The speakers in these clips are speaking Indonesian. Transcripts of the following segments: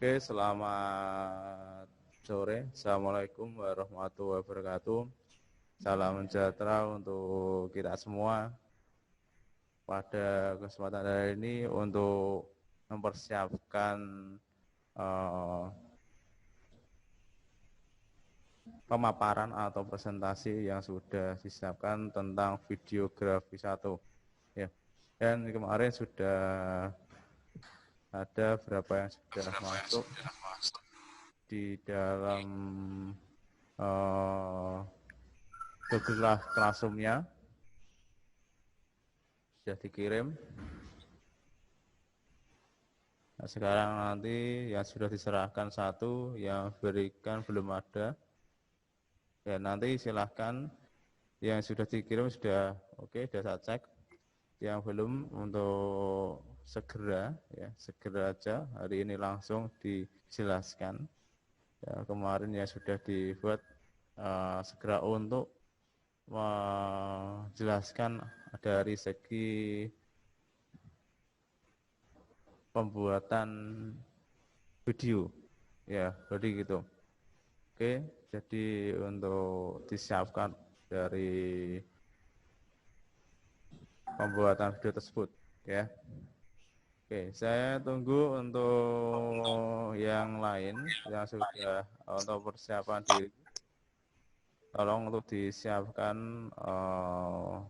Oke, selamat sore. Assalamualaikum warahmatullahi wabarakatuh. Salam sejahtera untuk kita semua. Pada kesempatan hari ini untuk mempersiapkan pemaparan atau presentasi yang sudah disiapkan tentang videografi 1. Ya. Dan kemarin sudah ada berapa yang sudah masuk di dalam Google Classroom-nya, sudah dikirim. Nah, sekarang nanti yang sudah diserahkan satu, yang berikan belum ada. Ya, nanti silahkan yang sudah dikirim sudah oke, sudah saya cek. Yang belum untuk segera, ya segera aja hari ini langsung dijelaskan. Ya, kemarin yang sudah dibuat segera untuk menjelaskan dari segi pembuatan video, ya jadi gitu. Oke, jadi untuk disiapkan dari pembuatan video tersebut, ya. Oke, saya tunggu untuk yang lain yang sudah untuk persiapan diri. Tolong untuk disiapkan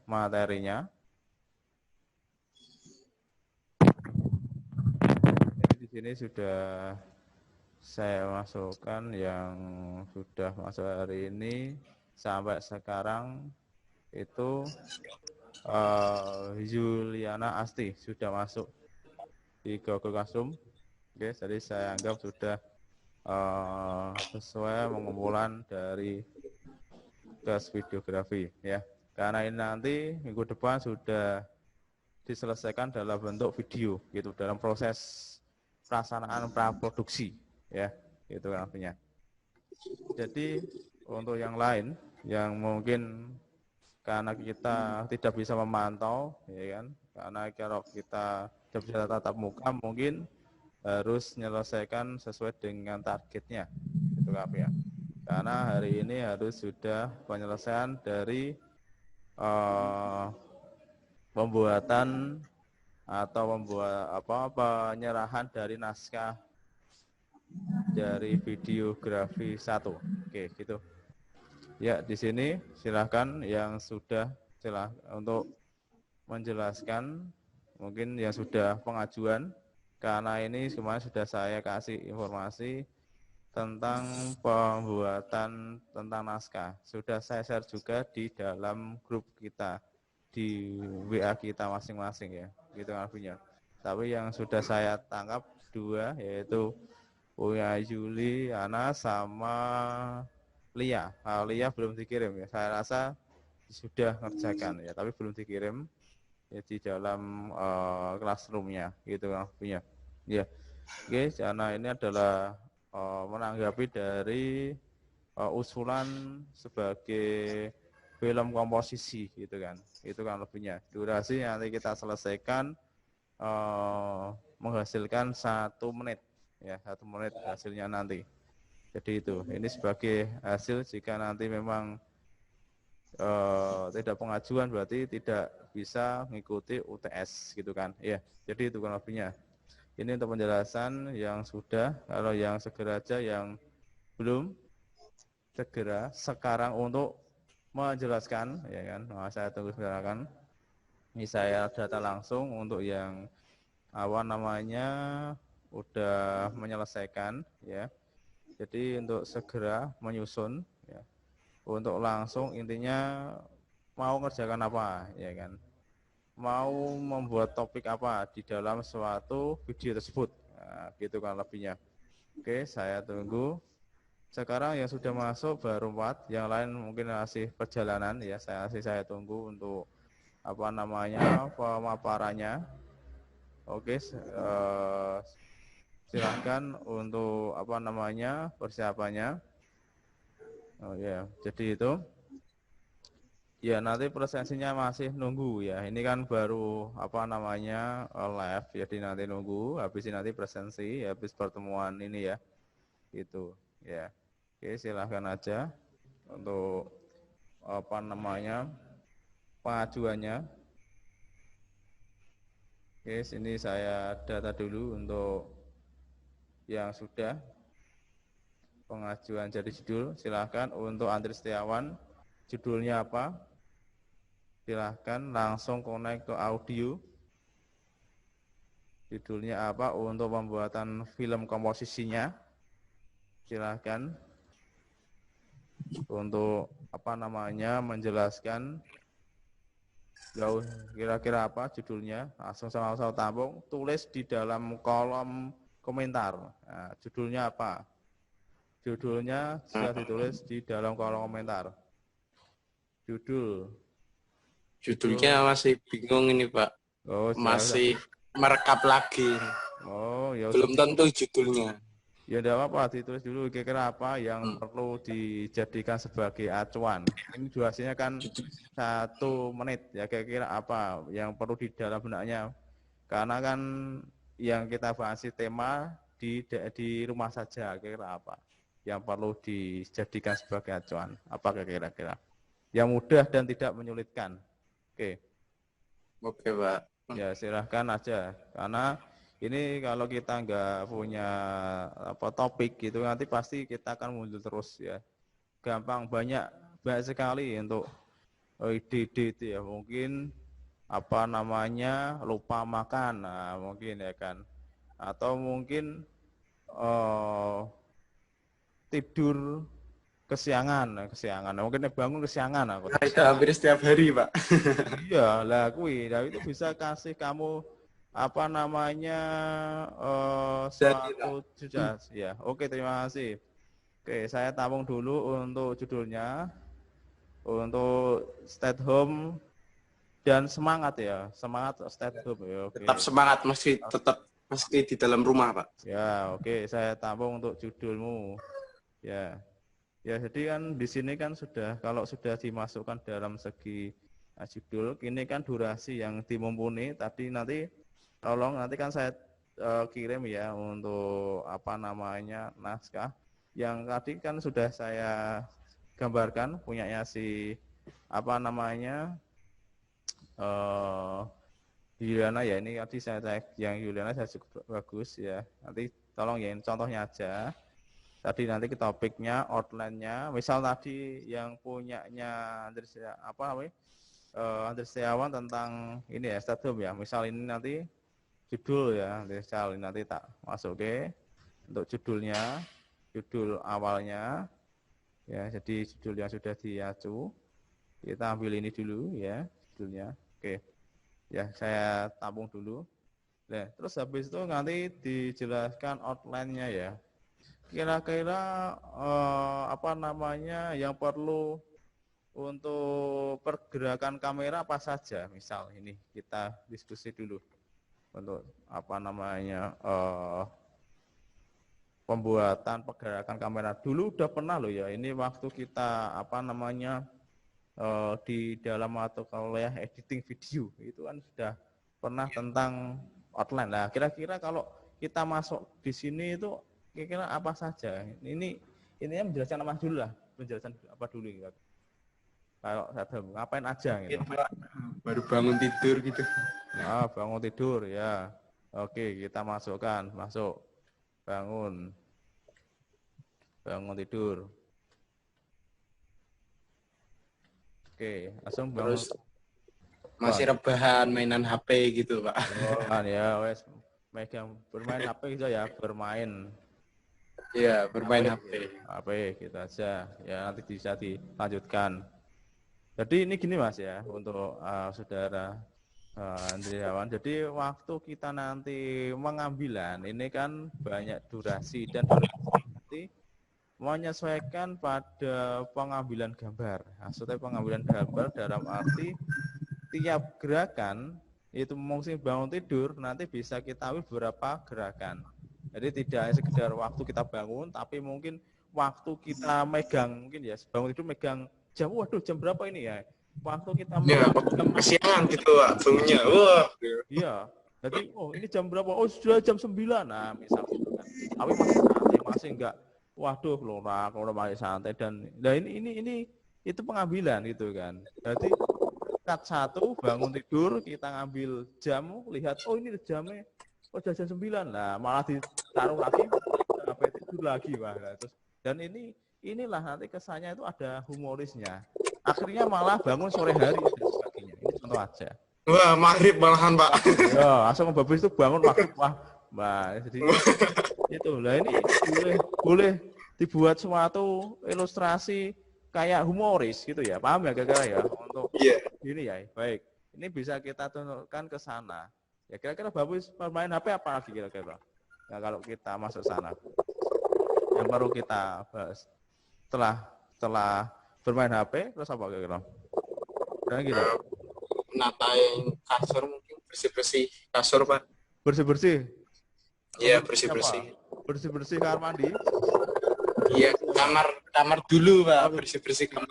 materinya. Jadi di sini sudah saya masukkan yang sudah masuk hari ini sampai sekarang itu Juliana Asti sudah masuk di Google Classroom. Oke, jadi saya anggap sudah sesuai pengumpulan dari tugas videografi, ya. Karena ini nanti minggu depan sudah diselesaikan dalam bentuk video, gitu, dalam proses pelaksanaan praproduksi, ya, itu artinya. Jadi untuk yang lain yang mungkin karena kita tidak bisa memantau, ya kan, karena kalau kita tidak bisa tatap muka, mungkin harus menyelesaikan sesuai dengan targetnya, itu ya. Karena hari ini harus sudah penyelesaian dari pembuatan atau penyerahan dari naskah dari videografi 1. Oke, gitu. Ya, di sini silahkan yang sudah untuk menjelaskan, mungkin yang sudah pengajuan, karena ini kemarin sudah saya kasih informasi tentang pembuatan tentang naskah. Sudah saya share juga di dalam grup kita, di WA kita masing-masing, ya, gitu artinya. Tapi yang sudah saya tangkap dua, yaitu punya Juli, Ana, sama Lia. Lia belum dikirim, ya. Saya rasa sudah ngerjakan, ya, tapi belum dikirim, ya, di dalam classroom-nya, gitu artinya. Ya, oke, karena ini adalah menanggapi dari usulan sebagai film komposisi, gitu kan. Itu kan lebihnya. Durasi nanti kita selesaikan menghasilkan 1 menit, ya, 1 menit hasilnya nanti. Jadi itu, ini sebagai hasil jika nanti memang tidak pengajuan berarti tidak bisa mengikuti UTS, gitu kan. Ya, jadi itu kan lebihnya. Ini untuk penjelasan yang sudah, kalau yang segera aja, yang belum segera sekarang untuk menjelaskan, ya kan. Nah, saya tunggu silakan. Ini saya data langsung untuk yang udah menyelesaikan, ya. Jadi untuk segera menyusun, ya. Untuk langsung intinya mau ngerjakan apa, ya kan. Mau membuat topik apa di dalam suatu video tersebut, nah, gitu kan lebihnya. Oke, saya tunggu. Sekarang yang sudah masuk baru 4, yang lain mungkin masih perjalanan, ya. Saya tunggu untuk pemaparannya. Oke, silahkan untuk persiapannya. Oh ya, jadi itu Ya, nanti presensinya masih nunggu ya. Ini kan baru apa namanya live, jadi nanti nunggu. Habis ini nanti presensi, habis pertemuan ini ya. Gitu ya. Oke, silahkan aja untuk apa namanya pengajuannya. Oke, sini saya data dulu untuk yang sudah pengajuan jadi judul. Silahkan untuk Andri Setiawan, judulnya apa? Silahkan langsung connect ke audio. Judulnya apa untuk pembuatan film komposisinya. Silahkan untuk apa namanya menjelaskan jauh kira-kira apa judulnya. Langsung sama-sama tampung, tulis di dalam kolom komentar. Nah, judulnya apa? Judulnya sudah ditulis di dalam kolom komentar. Judulnya masih bingung ini Pak. Oh, masih merekap lagi. Oh, ya belum tentu judulnya. Ya tidak apa-apa, ditulis dulu kira-kira apa yang perlu dijadikan sebagai acuan. Ini durasinya kan 1 menit ya, kira-kira apa yang perlu di dalam benaknya. Karena kan yang kita bahas tema di rumah saja, kira-kira apa yang perlu dijadikan sebagai acuan. Apa kira-kira? Yang mudah dan tidak menyulitkan. Oke. Oke, Pak. Ya silahkan aja, karena ini kalau kita nggak punya apa topik gitu nanti pasti kita akan muncul terus ya. Gampang banyak sekali untuk ide-ide itu ya. Mungkin apa namanya lupa makan, nah, mungkin ya kan. Atau mungkin tidur kesiangan. Mungkin bangun kesiangan aku. Nah, itu hampir setiap hari, Pak. Iya, lah kui, nah itu bisa kasih kamu apa namanya suatu sudah ya. Oke, terima kasih. Oke, saya tampung dulu untuk judulnya, untuk stay home dan semangat ya, semangat stay home ya. Oke. Tetap semangat, meski di dalam rumah, Pak. Ya, oke, saya tampung untuk judulmu. Ya, ya jadi kan di sini kan sudah kalau sudah dimasukkan dalam segi judul, ini kan durasi yang dimumpuni. Tadi nanti tolong nanti kan saya kirim ya untuk apa namanya naskah yang tadi kan sudah saya gambarkan punyanya si apa namanya Yuliana ya, ini tadi saya yang Yuliana saya cukup bagus ya. Nanti tolong ya ini contohnya aja. Tadi nanti ke topiknya, outline-nya, misal tadi yang punyanya Andri Setiawan tentang ini ya stadium ya. Misal ini nanti judul ya, misal ini nanti tak masuk ke untuk judulnya, judul awalnya ya. Jadi judul yang sudah diacu kita ambil ini dulu ya judulnya. Oke ya, saya tampung dulu. Nah, terus habis itu nanti dijelaskan outline-nya ya. Kira-kira apa namanya yang perlu untuk pergerakan kamera apa saja? Misal ini kita diskusi dulu untuk apa namanya pembuatan pergerakan kamera. Dulu udah pernah loh ya. Ini waktu kita apa namanya di dalam mata kuliah editing video itu kan sudah pernah tentang outline. Nah, kira-kira kalau kita masuk di sini itu kira-kira apa saja? Ini menjelaskan apa dulu lah, penjelasan apa dulu gitu. Kalau saya ngapain aja gitu. Baru bangun tidur gitu. Ah, bangun tidur ya. Oke, kita masukkan, masuk. Bangun tidur. Oke, langsung bangun. Terus masih rebahan mainan HP gitu, Pak. Oh, ya wes megang bermain HP gitu ya, bermain. Iya, bermain HP. HP gitu aja. Ya nanti bisa dilanjutkan. Jadi ini gini Mas ya, untuk saudara Andriawan. Jadi waktu kita nanti mengambilan ini kan banyak durasi dan durasi nanti menyesuaikan pada pengambilan gambar. Maksudnya pengambilan gambar dalam arti tiap gerakan itu mungkin bangun tidur nanti bisa kita ambil beberapa gerakan. Jadi tidak hanya sekedar waktu kita bangun, tapi mungkin waktu kita megang, mungkin ya bangun tidur megang jam, waduh jam berapa ini ya? waktu kita Ya, kesiangan gitu Pak, bangunnya. Wah. iya. Jadi, oh ini jam berapa? Oh sudah jam 9. Nah, misal gitu kan. Tapi masih santai, masih enggak, waduh lorak, masih santai dan ini itu pengambilan gitu kan. Jadi cut 1 bangun tidur, kita ngambil jam, lihat oh ini jamnya oh jam 9. Nah, malah ditaruh lagi sampai tidur lagi Wah. Nah, terus dan inilah nanti kesannya itu ada humorisnya. Akhirnya malah bangun sore hari dan sebagainya. Ini contoh aja. Wah, maghrib malahan Pak. Ya, langsung babis itu bangun waktu wah, jadinya itu. Lah ini boleh dibuat suatu ilustrasi kayak humoris gitu ya. Paham ya kira-kira ya untuk Iya. ini ya. Baik. Ini bisa kita tunjukkan ke sana. Ya kira-kira babis bermain HP apa lagi kira-kira? Nah, kalau kita masuk sana. Yang baru kita bahas. Setelah bermain HP terus apa kira-kira? Dan gitu. Natain kasur mungkin, bersih-bersih kasur Pak. Bersih-bersih. Iya, bersih-bersih. Bersih-bersih kamar mandi. Iya, kamar dulu Pak, bersih-bersih kamar.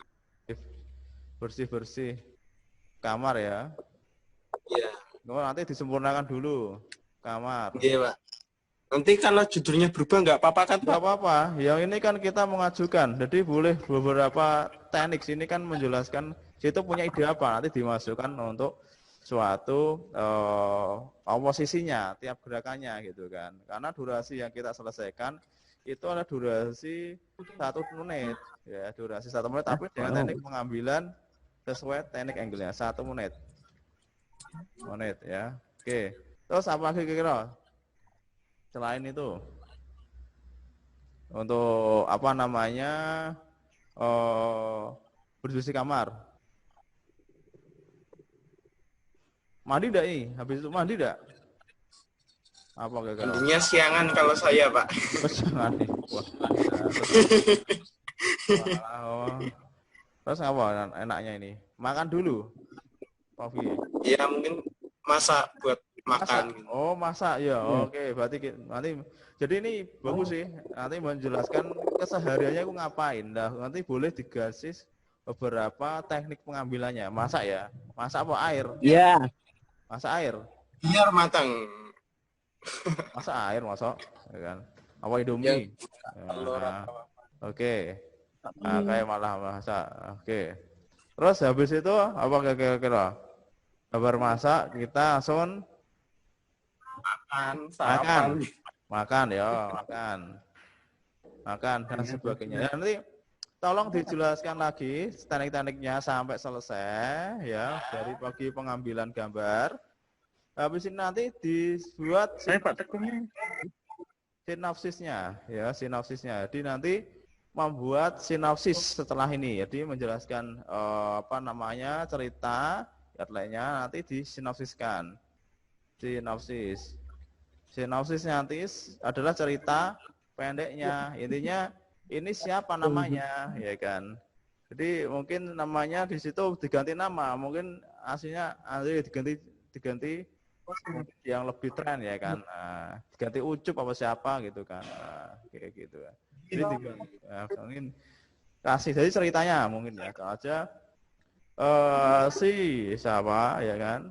Bersih-bersih kamar ya. Iya. Nanti disempurnakan dulu kamar. Iya Pak. Nanti kalau judulnya berubah nggak apa-apa kan Pak? Nggak apa-apa. Yang ini kan kita mengajukan. Jadi boleh beberapa teknik sini kan menjelaskan situ punya ide apa nanti dimasukkan untuk suatu posisinya tiap gerakannya gitu kan. Karena durasi yang kita selesaikan itu adalah durasi 1 menit ya, durasi 1 menit tapi dengan teknik pengambilan sesuai teknik angle-nya 1 menit ya. Oke. Terus apa lagi kira-kira? Selain itu untuk apa namanya bersih kamar. Mandi enggak nih? Habis itu mandi enggak? Apa kira-kira? Mandinya siangan kalau saya Pak. Jangan nih. Wah. Terus apa enaknya ini? Makan dulu. Kopi. Ya mungkin masak buat makan. Oh, masak ya. Oke, berarti nanti jadi ini bagus sih. Nanti menjelaskan kesehariannya aku ngapain. Nah, nanti boleh digasis beberapa teknik pengambilannya. Masak ya. Masak apa air? Iya. Masak air. Biar matang. Masak air, masak ya kan. Apa Indomie? Nah, oke. Nah, kayak malah masak. Oke. Terus habis itu apa kira-kira? Kabar masak kita langsung makan ya, makan dan sebagainya. Nanti tolong dijelaskan lagi teknik-tekniknya sampai selesai ya dari pagi pengambilan gambar. Habis ini nanti dibuat sinopsisnya ya, sinopsisnya. Jadi nanti membuat sinopsis setelah ini. Jadi menjelaskan apa namanya cerita lainnya nanti disinopsiskan. Sinopsis nanti adalah cerita pendeknya. Intinya ini siapa namanya, ya kan? Jadi mungkin namanya di situ diganti nama, mungkin aslinya diganti yang lebih tren ya kan. Nah, diganti Ucup apa siapa gitu kan. Nah, kayak gitu. Jadi mungkin kasih jadi ceritanya mungkin ya. Kalau aja si siapa ya kan.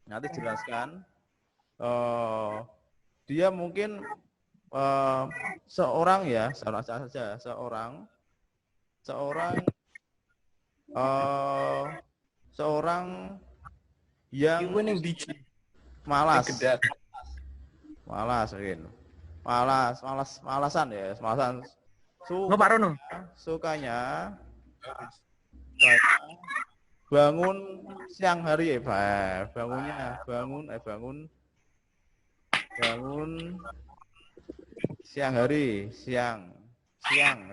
Nanti jelaskan dia mungkin seorang ya, seorang yang malasan ya, sukanya bangun siang hari ya, bangun siang hari, siang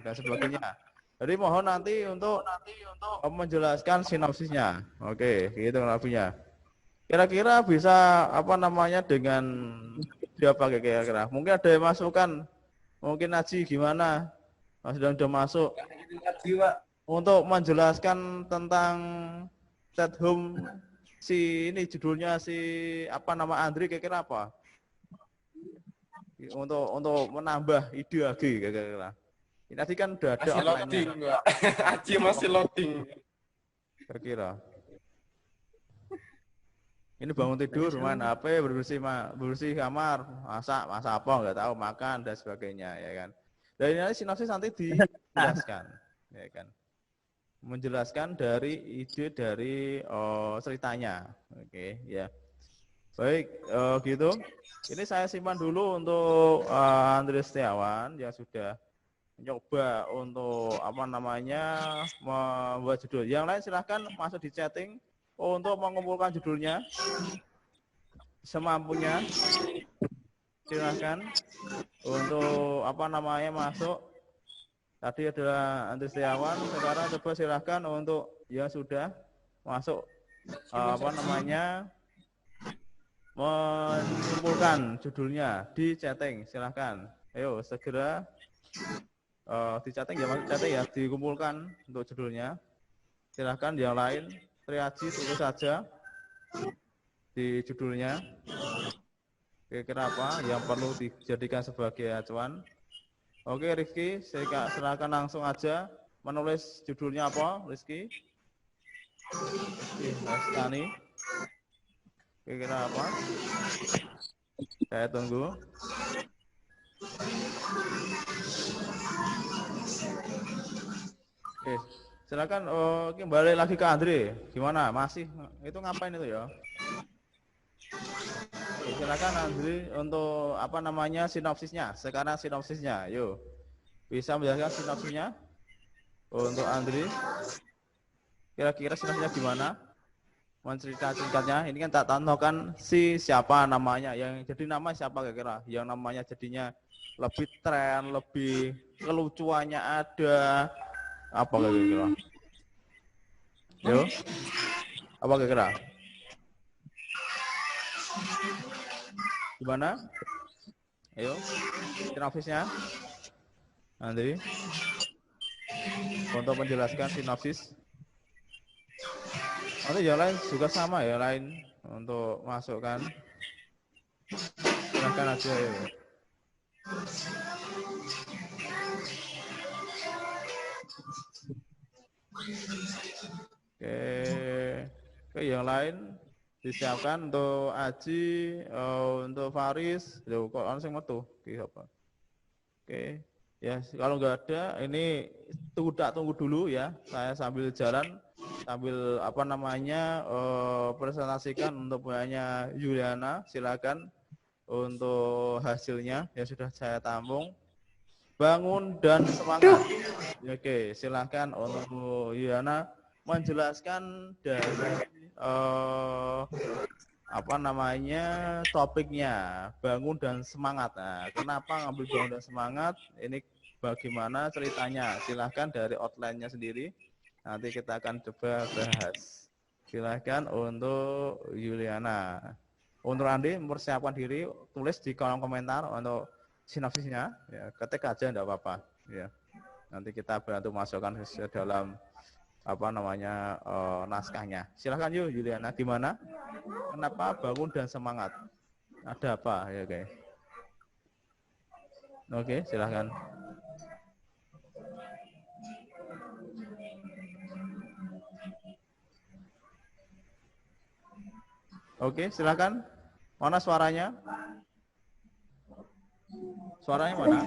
dan sebagainya. Jadi mohon nanti untuk menjelaskan sinopsisnya. Oke, gitu nabinya. Kira-kira bisa apa namanya dengan siapa kira-kira? Mungkin ada yang masukan. Mungkin Naji gimana? Mas udah masuk. Untuk menjelaskan tentang set home si ini judulnya si apa nama Andri kira-kira apa? Untuk menambah ide lagi kira-kira. Tadi kan udah ada masih loading, Aji masih loading. Kira-kira. Ini bangun tidur, main HP, bersih kamar, masak apa nggak tahu, makan dan sebagainya, ya kan. Dan ini sinopsis nanti dijelaskan, ya kan. Menjelaskan dari ide dari ceritanya, oke, ya. Baik, gitu. Ini saya simpan dulu untuk Andreas Setiawan yang sudah mencoba untuk apa namanya membuat judul. Yang lain silahkan masuk di chatting untuk mengumpulkan judulnya semampunya. Silahkan untuk apa namanya masuk. Tadi adalah Andreas Setiawan. Sekarang coba silahkan untuk yang sudah masuk apa namanya mengumpulkan judulnya di chatting. Silahkan. Ayo segera di chatting ya, masuk chatting ya, dikumpulkan untuk judulnya. Silahkan yang lain, Triaji tulis saja di judulnya. Kira-kira apa yang perlu dijadikan sebagai acuan. Oke Rizky, silakan langsung aja menulis judulnya apa, Rizky? Hastani. Kira-kira apa? Saya tunggu. Oke, silakan kembali lagi ke Andre. Gimana? Masih itu ngapain itu ya? Oke, silakan Andre untuk apa namanya sinopsisnya. Sekarang sinopsisnya, yuk. Bisa menjelaskan sinopsisnya untuk Andre? Kira-kira sinopsisnya gimana? Mencerita-ceritanya. Ini kan tak tahu kan si siapa namanya. Yang jadi nama siapa kira-kira? Yang namanya jadinya lebih tren, lebih kelucuannya ada. Apa kira-kira? Yo, apa kira-kira? Gimana? Ayo, sinopsisnya. Nanti untuk menjelaskan sinopsis. Nanti yang lain juga sama ya, lain untuk masukkan. Silahkan aja ya. Oke, yang lain disiapkan untuk Aji, untuk Faris, kok langsung metu, apa? Oke, ya kalau nggak ada, ini tunggu dulu ya. Saya sambil jalan, sambil apa namanya presentasikan untuk punyanya Juliana. Silakan untuk hasilnya yang sudah saya tampung. Bangun dan semangat. Oke, silakan untuk Juliana menjelaskan dari apa namanya topiknya, bangun dan semangat. Nah, kenapa ngambil bangun dan semangat? Ini bagaimana ceritanya? Silahkan dari outline-nya sendiri. Nanti kita akan coba bahas. Silahkan untuk Juliana. Untuk Andi mempersiapkan diri, tulis di kolom komentar untuk sinopsisnya. Ya, ketik aja enggak apa-apa. Ya. Nanti kita bantu masukkan ke dalam apa namanya naskahnya. Silahkan yuk Juliana, gimana? Kenapa bangun dan semangat? Ada apa ya guys? Oke, silahkan. Oke, silahkan. Mana suaranya? Suaranya mana?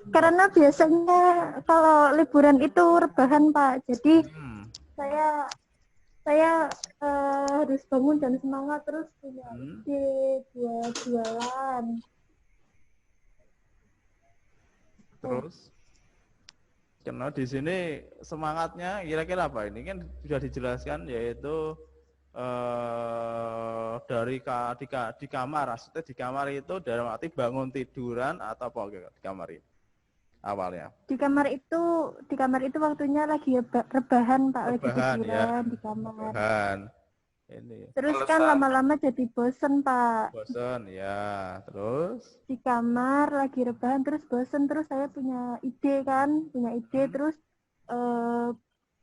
Karena biasanya kalau liburan itu rebahan Pak, jadi saya harus bangun dan semangat terus punya ide buat jualan. Terus, karena di sini semangatnya kira-kira apa? Ini kan sudah dijelaskan yaitu di kamar, maksudnya di kamar itu dalam arti bangun tiduran atau apa di kamar itu awalnya? Di kamar itu waktunya lagi rebahan Pak, lagi tiduran ya, di kamar. Rebahan. Ini. Terus kan lama-lama jadi bosen Pak. Bosen ya, terus? Di kamar lagi rebahan terus bosen, terus saya punya ide terus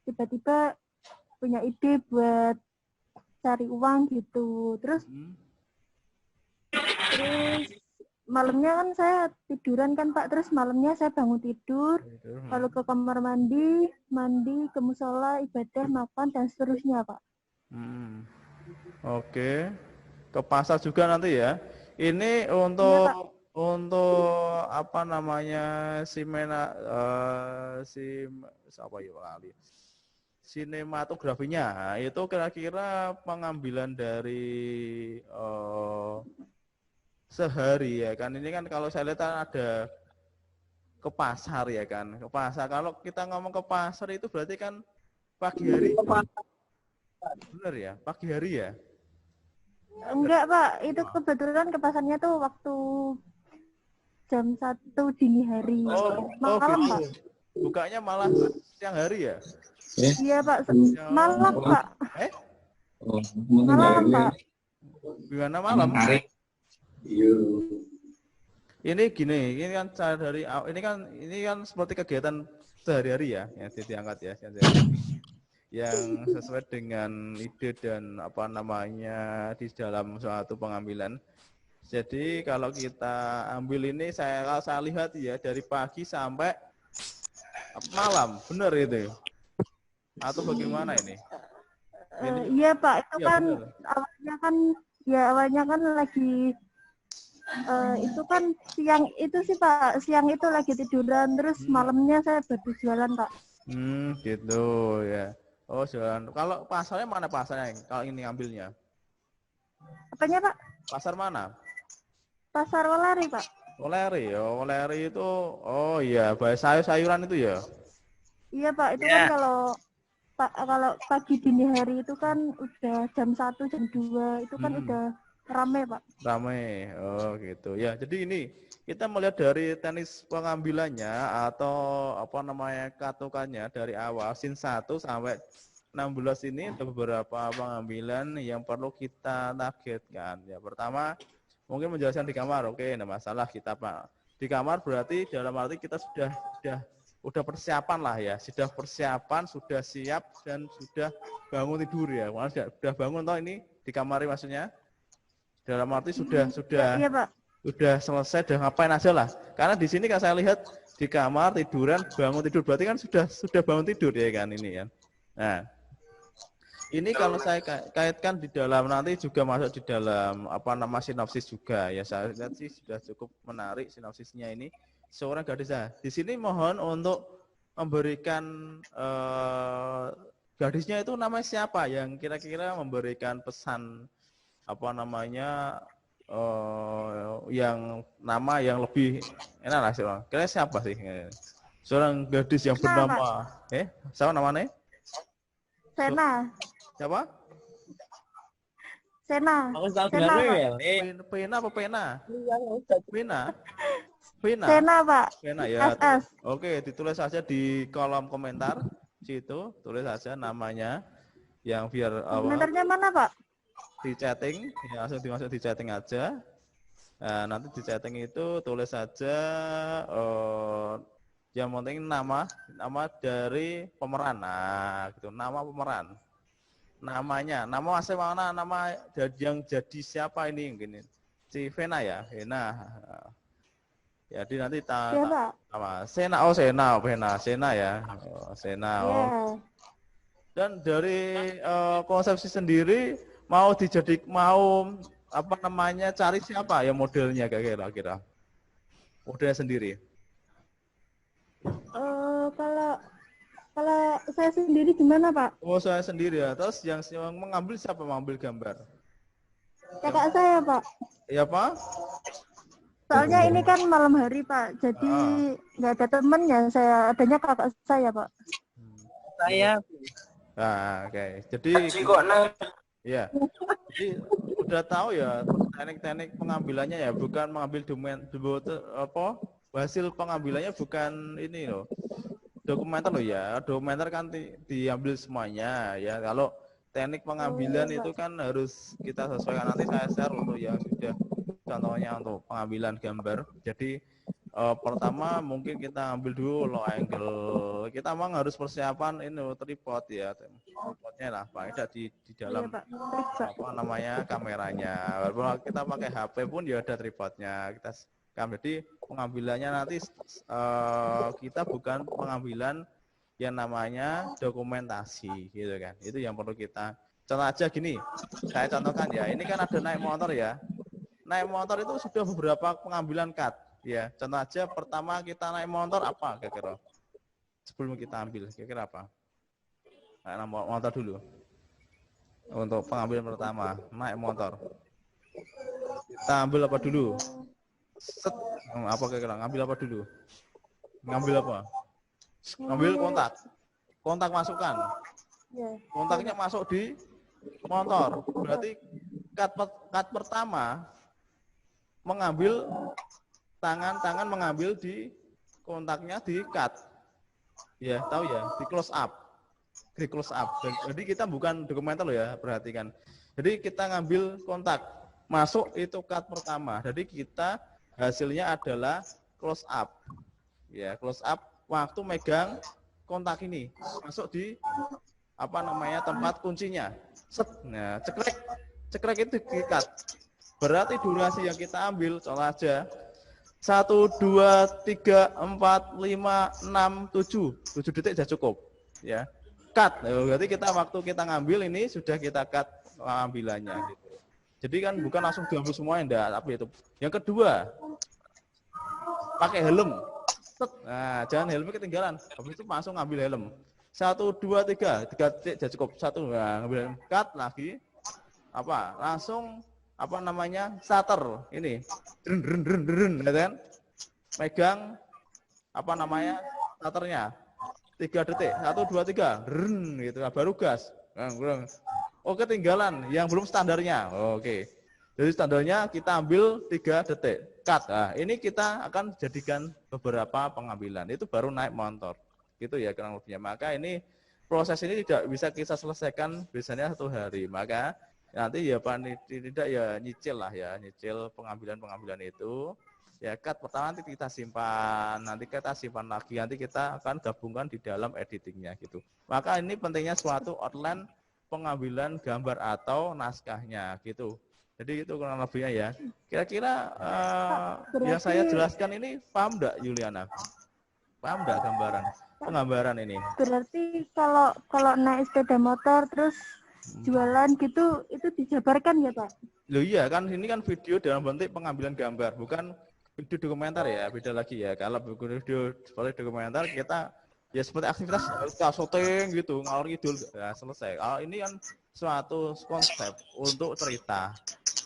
tiba-tiba punya ide buat cari uang gitu, terus malamnya kan saya tiduran kan Pak, terus malamnya saya bangun tidur, lalu ke kamar mandi, ke musola, ibadah, makan dan seterusnya Pak. Oke. Ke pasar juga nanti ya. Ini Iya, untuk Pak. apa namanya siapa ya kali. Sinematografinya itu kira-kira pengambilan dari sehari ya kan. Ini kan kalau saya lihat kan ada ke pasar ya kan. Ke pasar. Kalau kita ngomong ke pasar itu berarti kan pagi hari. Benar ya? Pagi hari ya? Enggak Pak, itu kebetulan ke pasarnya tuh waktu jam 1 dini hari. Malam gitu. Pak. Bukanya malah siang hari ya? Iya Pak, malam Pak. Malam Pak. Gimana malam? Ini gini, ini kan seperti kegiatan sehari-hari ya, yang diangkat ya, yang sesuai dengan ide dan apa namanya di dalam suatu pengambilan. Jadi kalau kita ambil ini kalau saya lihat ya dari pagi sampai malam, benar itu? Atau bagaimana ini? Iya Pak, itu ya, kan bener. awalnya kan lagi itu kan siang itu sih Pak, siang itu lagi tiduran, terus malamnya saya baru jualan Pak. Gitu ya. Oh jualan. Kalau pasarnya mana pasarnya? Kalau ini ngambilnya? Apanya Pak? Pasar mana? Pasar Weleri Pak. Weleri ya, Weleri itu, oh iya, sayur-sayuran itu ya? Iya Pak, itu kan kalau pagi dini hari itu kan udah jam 1, jam 2, itu kan udah rame Pak. Rame, oh gitu. Ya, jadi ini kita melihat dari teknis pengambilannya atau apa namanya katukannya dari awal sin 1 sampai 16 ini ada beberapa pengambilan yang perlu kita targetkan. Ya, pertama mungkin menjelaskan di kamar, oke, nah masalah kita Pak. Di kamar berarti dalam arti kita sudah persiapan lah ya, sudah persiapan, sudah siap dan sudah bangun tidur ya. Sudah bangun toh ini di kamar maksudnya? Dalam arti sudah Iya, Pak. Sudah selesai, sudah ngapain aja lah. Karena di sini kan saya lihat di kamar tiduran, bangun tidur berarti kan sudah bangun tidur ya kan ini kan. Nah, ini kalau saya kaitkan di dalam nanti juga masuk di dalam apa nama sinopsis juga ya. Saya lihat sih sudah cukup menarik sinopsisnya ini. Seorang gadis di sini mohon untuk memberikan gadisnya itu namanya siapa yang kira-kira memberikan pesan apa namanya yang nama yang lebih enak lah sih. Kira siapa sih? Seorang gadis yang bernama siapa namanya? Sena. Siapa? Sena. Pena apa Pena? Pena. Sena, Pak. Pena ya. SS. Oke, ditulis saja di kolom komentar situ, tulis saja namanya yang biar komentarnya mana, Pak? Di chatting, ya langsung dimasuk di chatting aja. Nah, nanti di chatting itu tulis saja yang penting nama dari pemeran. Nah, gitu, nama pemeran. Nama asli mana, nama yang jadi siapa ini gini. Si Vena ya, Vena. Jadi nanti nama Sena, Sena ya. Sena. Yeah. Dan dari konsepsi sendiri mau apa namanya cari siapa ya modelnya kira-kira modelnya sendiri. Kalau saya sendiri gimana Pak? Oh saya sendiri ya. Terus yang mengambil siapa mengambil gambar? Kakak saya Pak. Iya Pak. Soalnya ini kan malam hari Pak, jadi nggak ada temen ya, adanya kakak saya Pak. Saya. Nah, oke. Jadi ya. Jadi udah tahu ya teknik-teknik pengambilannya ya, bukan mengambil hasil pengambilannya bukan ini loh. Dokumenter loh ya. Dokumenter kan diambil semuanya ya. Kalau teknik pengambilan itu kan harus kita sesuaikan, nanti saya share untuk yang sudah contohnya untuk pengambilan gambar. Jadi pertama mungkin kita ambil dulu low angle. Kita memang harus persiapan ini tripod ya. Tripodnya lah, Pak. Ada di dalam apa namanya kameranya. Walaupun kita pakai HP pun ya ada tripodnya. Jadi pengambilannya nanti kita bukan pengambilan yang namanya dokumentasi gitu kan. Itu yang perlu kita contoh aja gini. Saya contohkan ya. Ini kan ada naik motor ya. Naik motor itu sudah beberapa pengambilan cut. Ya, contoh aja pertama kita naik motor apa kira-kira? Sebelum kita ambil, kira-kira apa? Naik motor dulu. Untuk pengambilan pertama, naik motor. Kita ambil apa dulu? Set, apa kira-kira? Ngambil apa dulu? Ngambil apa? Ngambil kontak. Kontak masukkan. Kontaknya masuk di motor. Berarti cut pertama mengambil tangan mengambil di kontaknya di cut. Ya, tahu ya, di close up. Di close up. Jadi kita bukan dokumenter loh ya, perhatikan. Jadi kita ngambil kontak, masuk itu cut pertama. Jadi kita hasilnya adalah close up. Ya, close up waktu megang kontak ini masuk di apa namanya tempat kuncinya. Set. Nah, cekrek itu di cut. Berarti durasi yang kita ambil contoh aja 1, 2, 3, 4, 5, 6, 7 detik sudah cukup ya. Cut. Berarti waktu kita ngambil ini sudah kita cut pengambilannya gitu. Jadi kan bukan langsung diambil semuanya enggak, tapi itu. Yang kedua, pakai helm. Nah, jangan helmnya ketinggalan. Habis itu langsung ngambil helm. 1, 2, 3 detik sudah cukup. 1, nah, ngambil helm. Cut lagi. Langsung starter ini ya kan, megang starternya 3 detik 1, 2, 3 gitu baru gas. Oke, ketinggalan yang belum standarnya. Oke, jadi standarnya kita ambil 3 detik cut. Nah, ini kita akan jadikan beberapa pengambilan, itu baru naik motor gitu ya kurang lebihnya. Maka ini proses ini tidak bisa kita selesaikan biasanya 1 hari. Maka nanti ya tidak ya nyicil pengambilan itu ya. Cut pertama nanti kita simpan, nanti kita simpan lagi, nanti kita akan gabungkan di dalam editingnya gitu. Maka ini pentingnya suatu outline pengambilan gambar atau naskahnya gitu. Jadi itu kurang lebihnya ya. Kira-kira yang saya jelaskan ini paham enggak Yuliana? Paham enggak penggambaran ini? Berarti kalau naik sepeda motor terus jualan gitu, itu dijabarkan ya Pak? Loh iya kan, ini kan video dalam bentuk pengambilan gambar, bukan video dokumenter ya, beda lagi ya. Kalau video seperti dokumenter kita ya seperti aktivitas syuting gitu, ngalor ngidul, ya selesai. Kalau ini kan suatu konsep untuk cerita,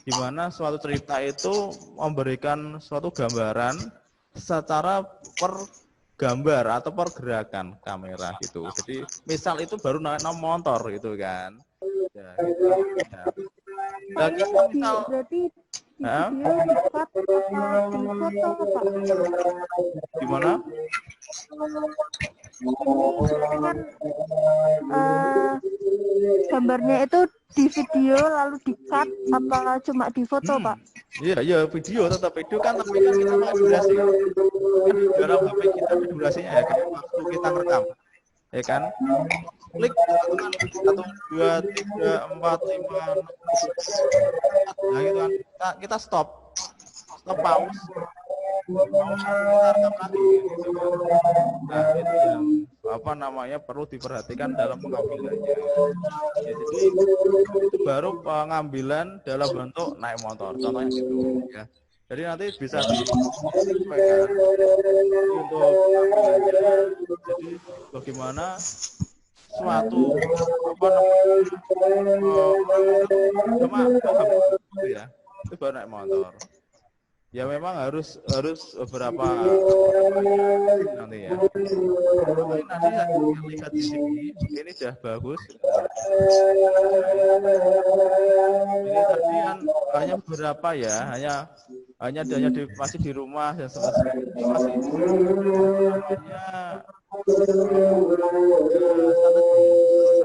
di mana suatu cerita itu memberikan suatu gambaran secara per gambar atau pergerakan kamera gitu. Jadi misal itu baru naik motor gitu kan. Ya, gitu. Ya. Dan misal berarti video dikat atau di foto Pak? Gimana? Ini kan gambarnya itu di video lalu di-cut apa cuma di foto Pak? Iya, video tetap video kan, tapi kan kita pakai durasi. Kan dalam HP kita ada durasinya ya, kayak waktu kita rekam. Ya kan? Klik 1, 2, 3, 4, 5, 6. Nah gitu kan. Kita stop pause. Kita rekam lagi gitu kan. Nah, itu yang perlu diperhatikan dalam pengambilannya. Ya, jadi itu baru pengambilan dalam bentuk naik motor. Contohnya gitu ya. Jadi nanti bisa disesuaikan untuk pengambilannya. Jadi bagaimana suatu ya, itu baru naik motor. Ya memang harus beberapa nanti ya. Nanti saya lihat di sini, ini sudah bagus. Ini tadi kan hanya beberapa ya, hanya masih di rumah dan selesai. Masih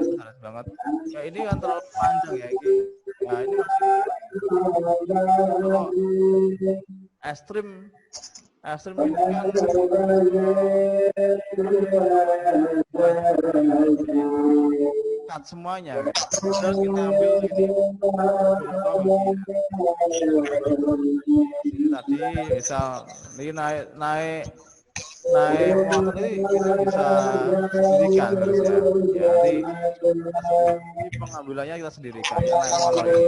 sangat banget. Ya ini kan terlalu panjang ya ini. Nah ini masih kalau ekstrim Ekstrim ini kan cut semuanya kan. Terus kita ambil ini beberapa bagian. Ini tadi misal ini naik motor ini kita bisa sendirikan harusnya. Ya nanti ini pengambilannya kita sendirikan. Ya, naik motor ini.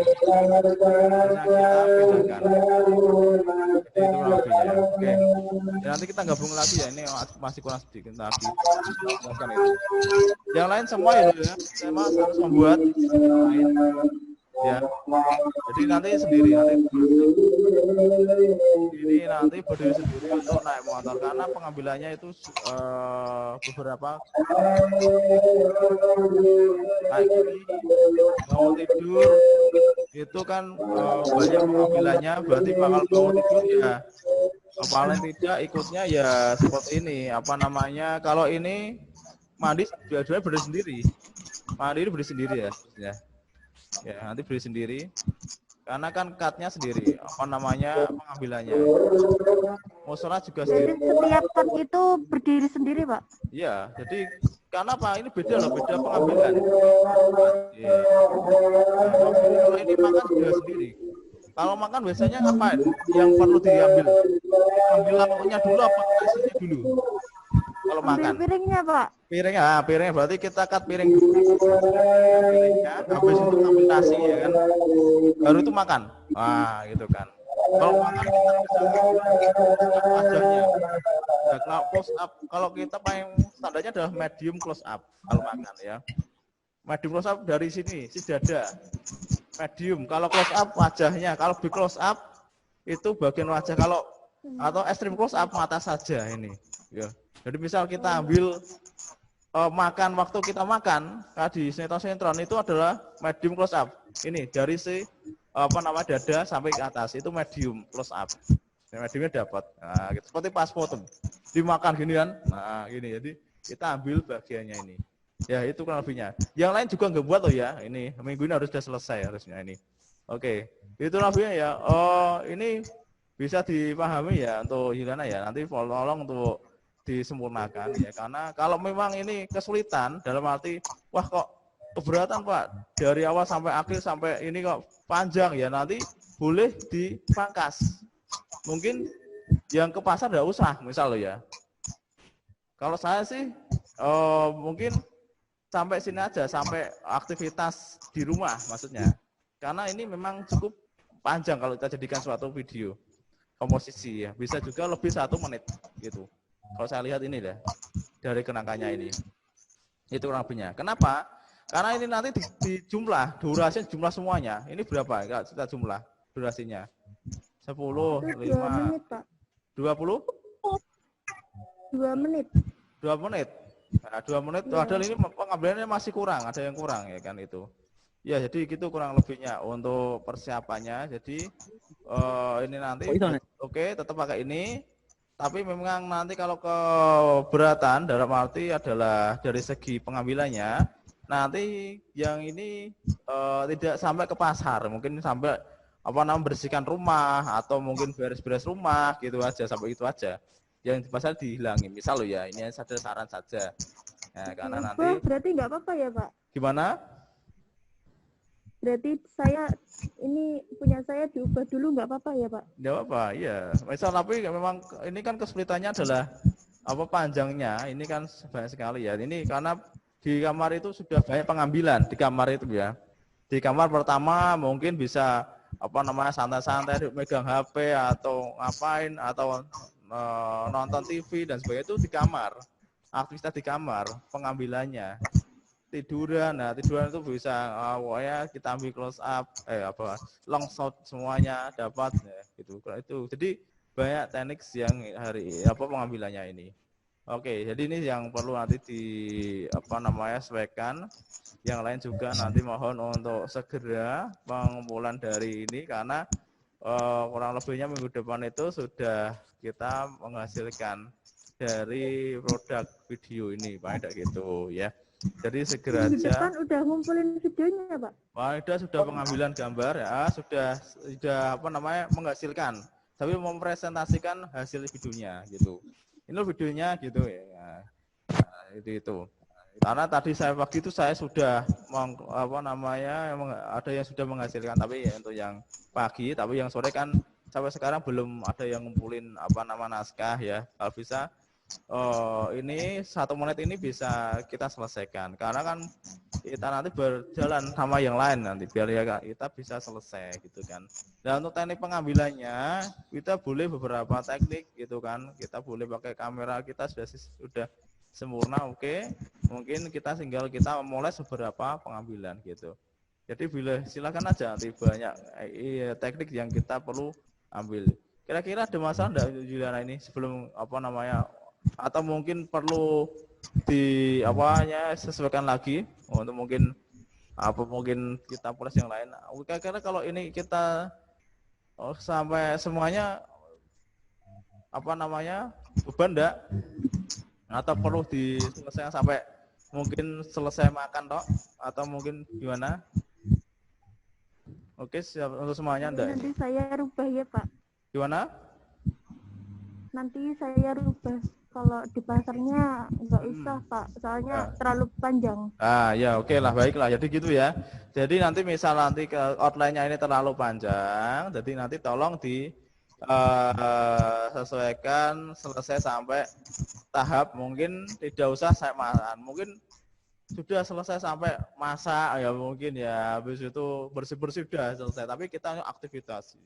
Harusnya kita bedakan. Jadi itu lebihnya. Oke. Ya, nanti kita gabung lagi ya. Ini masih kurang sedikit lagi. Jelaskan itu. Yang lain semua ya, saya harus membuat lain. Ya, jadi nanti sendiri ini nanti berdiri sendiri untuk naik motor karena pengambilannya itu beberapa kayak gini mau tidur itu kan banyak pengambilannya, berarti bakal mau tidur ya paling tidak ikutnya ya seperti ini kalau ini mandi dua-duanya berdiri sendiri, mandi berdiri sendiri ya. Ya, nanti beri sendiri. Karena kan cut-nya sendiri, pengambilannya. Musola juga sendiri. Jadi setiap cut itu berdiri sendiri, Pak? Iya, jadi karena apa? Ini beda pengambilan. Ya. Nah, kalau ini makan juga sendiri. Kalau makan biasanya ngapain? Yang perlu diambil? Ambil lauknya dulu apa nasinya dulu? Kalau makan. Piringnya, Pak. Piringnya berarti kita cut piring dulu. Piringnya, habis itu ambil nasi ya kan. Baru itu makan. Wah, gitu kan. Kalau makan kita bisa wajahnya. Nah, close up kalau kita paling standarnya adalah medium close up kalau makan ya. Medium close up dari sini, si dada. Medium. Kalau close up wajahnya, kalau di close up itu bagian wajah atau extreme close up mata saja ini. Ya. Jadi misal kita ambil makan waktu kita makan di sinetron itu adalah medium close up. Ini dari dada sampai ke atas itu medium close up. Mediumnya dapat. Nah, gitu. Seperti pas foto dimakan gini kan. Nah, gini. Jadi kita ambil bagiannya ini. Ya itu kurang lebihnya. Yang lain juga nggak buat loh ya. Ini minggu ini harus sudah selesai harusnya ini. Oke. Itu lebihnya ya. Ini bisa dipahami ya untuk gimana ya. Nanti tolong untuk disempurnakan ya, karena kalau memang ini kesulitan dalam arti wah kok keberatan Pak dari awal sampai akhir sampai ini kok panjang ya, nanti boleh dipangkas, mungkin yang ke pasar enggak usah misal loh ya. Kalau saya sih mungkin sampai sini aja, sampai aktivitas di rumah maksudnya, karena ini memang cukup panjang kalau kita jadikan suatu video komposisi ya, bisa juga lebih 1 menit gitu. Kalau saya lihat ini deh, dari kenangkannya ini. Itu kurang lebihnya. Kenapa? Karena ini nanti di jumlah, durasi jumlah semuanya. Ini berapa? Kita jumlah durasinya. 10, 5, 2 menit, Pak. 20? 2 menit. 2 menit. Nah, 2 menit, padahal ini pengambilannya masih kurang, ada yang kurang ya kan itu. Ya, jadi gitu kurang lebihnya untuk persiapannya. Jadi ini nanti oke, tetap pakai ini. Tapi memang nanti kalau keberatan dalam arti adalah dari segi pengambilannya, nanti yang ini tidak sampai ke pasar, mungkin sampai bersihkan rumah atau mungkin beres-beres rumah gitu aja, sampai itu aja. Yang di pasar dihilangin, misal loh ya, ini saja saran saja. Nah, karena nanti berarti nggak apa-apa ya Pak? Gimana? Berarti ini punya saya diubah dulu nggak apa-apa ya Pak? Nggak apa-apa, iya. Misal tapi memang ini kan kesulitannya adalah panjangnya, ini kan banyak sekali ya. Ini karena di kamar itu sudah banyak pengambilan di kamar itu ya. Di kamar pertama mungkin bisa santai-santai megang HP atau ngapain atau nonton TV dan sebagainya, itu di kamar. Aktivitas di kamar, pengambilannya. Tiduran itu bisa pokoknya kita ambil close up long shot semuanya dapat ya, gitu itu. Jadi banyak teknik yang pengambilannya ini. Oke, jadi ini yang perlu nanti sesuaikan. Yang lain juga nanti mohon untuk segera pengumpulan dari ini, karena kurang lebihnya minggu depan itu sudah kita menghasilkan dari produk video ini, Pak, gitu ya. Jadi segera aja. Minggu depan udah ngumpulin videonya, Pak? Wah, sudah pengambilan gambar ya, sudah menghasilkan tapi mempresentasikan hasil videonya gitu. Ini videonya gitu ya. Nah, itu. Karena tadi pagi itu saya sudah ada yang sudah menghasilkan, tapi ya untuk yang pagi, tapi yang sore kan sampai sekarang belum ada yang ngumpulin naskah ya. Kalau bisa ini 1 menit ini bisa kita selesaikan, karena kan kita nanti berjalan sama yang lain nanti biar ya kita bisa selesai gitu kan. Dan untuk teknik pengambilannya kita boleh beberapa teknik gitu kan. Kita boleh pakai kamera kita sudah sempurna, oke. Mungkin kita mulai seberapa pengambilan gitu. Jadi silakan aja nanti banyak teknik yang kita perlu ambil. Kira-kira ada masalah enggak Juliana ini sebelum atau mungkin perlu sesuaikan lagi untuk mungkin kita proses yang lain. Kira-kira kalau ini kita sampai semuanya beban enggak? Atau perlu diselesaikan sampai mungkin selesai makan toh, atau mungkin gimana? Oke, siap untuk semuanya enggak? Nanti saya rubah ya Pak. Gimana? Nanti saya rubah. Kalau di pasarnya nggak usah Pak, soalnya terlalu panjang. Ya oke lah, baiklah. Jadi gitu ya. Jadi nanti misal nanti ke outline-nya ini terlalu panjang, jadi nanti tolong sesuaikan selesai sampai tahap mungkin tidak usah saya makan, mungkin sudah selesai sampai masak ya mungkin ya, habis itu bersih-bersih sudah selesai, tapi kita aktivitas.